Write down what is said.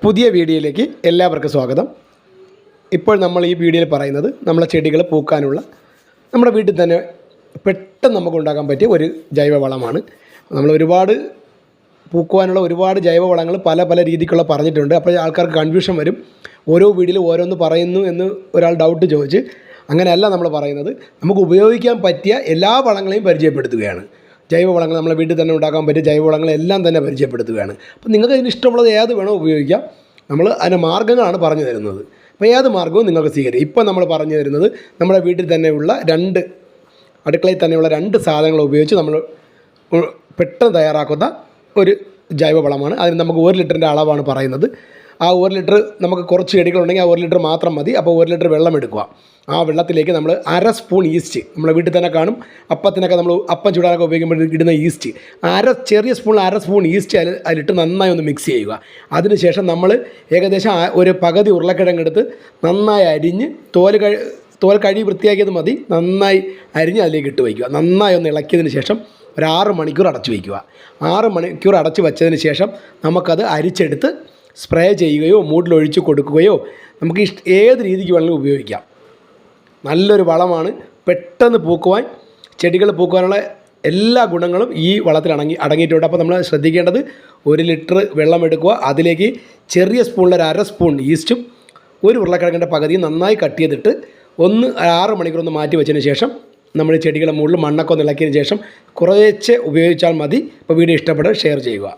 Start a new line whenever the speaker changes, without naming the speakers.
പുതിയ വീഡിയോയിലേക്ക് എല്ലാവർക്കും സ്വാഗതം. ഇപ്പോൾ നമ്മൾ ഈ വീഡിയോയിൽ പറയുന്നത് നമ്മളെ ചെടികൾ പൂക്കാനുള്ള നമ്മുടെ വീട്ടിൽ തന്നെ പെട്ടെന്ന് നമുക്ക് ഉണ്ടാക്കാൻ പറ്റിയ ഒരു ജൈവവളമാണ്. നമ്മൾ ഒരുപാട് പൂക്കുവാനുള്ള ഒരുപാട് ജൈവവളങ്ങൾ പല രീതിക്കുള്ള പറഞ്ഞിട്ടുണ്ട്. അപ്പോൾ ആൾക്കാർക്ക് കൺഫ്യൂഷൻ വരും. ഓരോ വീഡിയോയിൽ ഓരോന്ന് പറയുന്നു എന്ന് ഒരാൾ ഡൗട്ട് ചോദിച്ച്, അങ്ങനെയല്ല നമ്മൾ പറയുന്നത്. നമുക്ക് ഉപയോഗിക്കാൻ പറ്റിയ എല്ലാ വളങ്ങളെയും പരിചയപ്പെടുത്തുകയാണ്. ജൈവവളങ്ങൾ നമ്മളെ വീട്ടിൽ തന്നെ ഉണ്ടാക്കാൻ പറ്റിയ ജൈവവളങ്ങളെല്ലാം തന്നെ പരിചയപ്പെടുത്തുകയാണ്. അപ്പോൾ നിങ്ങൾക്ക് അതിന് ഇഷ്ടമുള്ളത് ഏത് വേണോ ഉപയോഗിക്കാം. നമ്മൾ അതിൻ്റെ മാർഗ്ഗങ്ങളാണ് പറഞ്ഞു തരുന്നത്. അപ്പോൾ ഏത് മാർഗ്ഗവും നിങ്ങൾക്ക് സ്വീകരിക്കാം. ഇപ്പോൾ നമ്മൾ പറഞ്ഞു തരുന്നത് നമ്മുടെ വീട്ടിൽ തന്നെയുള്ള അടുക്കളയിൽ തന്നെയുള്ള 2 സാധനങ്ങൾ ഉപയോഗിച്ച് നമ്മൾ പെട്ടെന്ന് തയ്യാറാക്കുന്ന ഒരു ജൈവവളമാണ്. അതിന് നമുക്ക് 1 ലിറ്ററിൻ്റെ അളവാണ് പറയുന്നത്. ആ 1 ലിറ്റർ നമുക്ക് കുറച്ച് ചെടികളുണ്ടെങ്കിൽ ആ 1 ലിറ്റർ മാത്രം മതി. അപ്പോൾ 1 ലിറ്റർ വെള്ളം എടുക്കുക. ആ വെള്ളത്തിലേക്ക് നമ്മൾ 1/2 സ്പൂൺ ഈസ്റ്റ്, നമ്മളെ വീട്ടിൽ തന്നെ കാണും, അപ്പത്തിനൊക്കെ നമ്മൾ അപ്പം ചൂടാനൊക്കെ ഉപയോഗിക്കുമ്പോൾ ഇടുന്ന ഈസ്റ്റ്, ചെറിയ സ്പൂണിൽ 1/2 സ്പൂൺ ഈസ്റ്റ് അതിലിട്ട് നന്നായി ഒന്ന് മിക്സ് ചെയ്യുക. അതിനുശേഷം നമ്മൾ ഏകദേശം ഒരു പകുതി ഉരുളക്കിഴങ്ങെടുത്ത് നന്നായി അരിഞ്ഞ് തോൽ കഴുകി വൃത്തിയാക്കിയത് മതി, നന്നായി അരിഞ്ഞ് അതിലേക്ക് ഇട്ട് വയ്ക്കുക. നന്നായി ഒന്ന് ഇളക്കിയതിന് ശേഷം ഒരു 6 മണിക്കൂർ അടച്ചു വയ്ക്കുക. 6 മണിക്കൂർ അടച്ച് വെച്ചതിന് ശേഷം നമുക്കത് അരിച്ചെടുത്ത് സ്പ്രേ ചെയ്യുകയോ മൂട്ടിലൊഴിച്ച് കൊടുക്കുകയോ നമുക്ക് ഏത് രീതിക്ക് വേണമെങ്കിലും ഉപയോഗിക്കാം. നല്ലൊരു വളമാണ്. പെട്ടെന്ന് പൂക്കുവാൻ, ചെടികൾ പൂക്കുവാനുള്ള എല്ലാ ഗുണങ്ങളും ഈ വളത്തിൽ അടങ്ങിയിട്ടുണ്ട്. അപ്പോൾ നമ്മൾ ശ്രദ്ധിക്കേണ്ടത് 1 ലിറ്റർ വെള്ളം എടുക്കുക. അതിലേക്ക് ചെറിയ സ്പൂണിൽ 1/2 സ്പൂൺ ഈസ്റ്റും 1 ഉരുളക്കിഴങ്ങിൻ്റെ പകുതിയും നന്നായി കട്ട് ചെയ്തിട്ട് 6 മണിക്കൂർ ഒന്ന് മാറ്റി വെച്ചതിന് ശേഷം നമ്മൾ ചെടികളുടെ മുകളിൽ മണ്ണൊക്കെ ഒന്ന് ഇളക്കിയതിന് ശേഷം കുറേശ്ശെ ഉപയോഗിച്ചാൽ മതി. അപ്പോൾ വീഡിയോ ഇഷ്ടപ്പെട്ട് ഷെയർ ചെയ്യുക.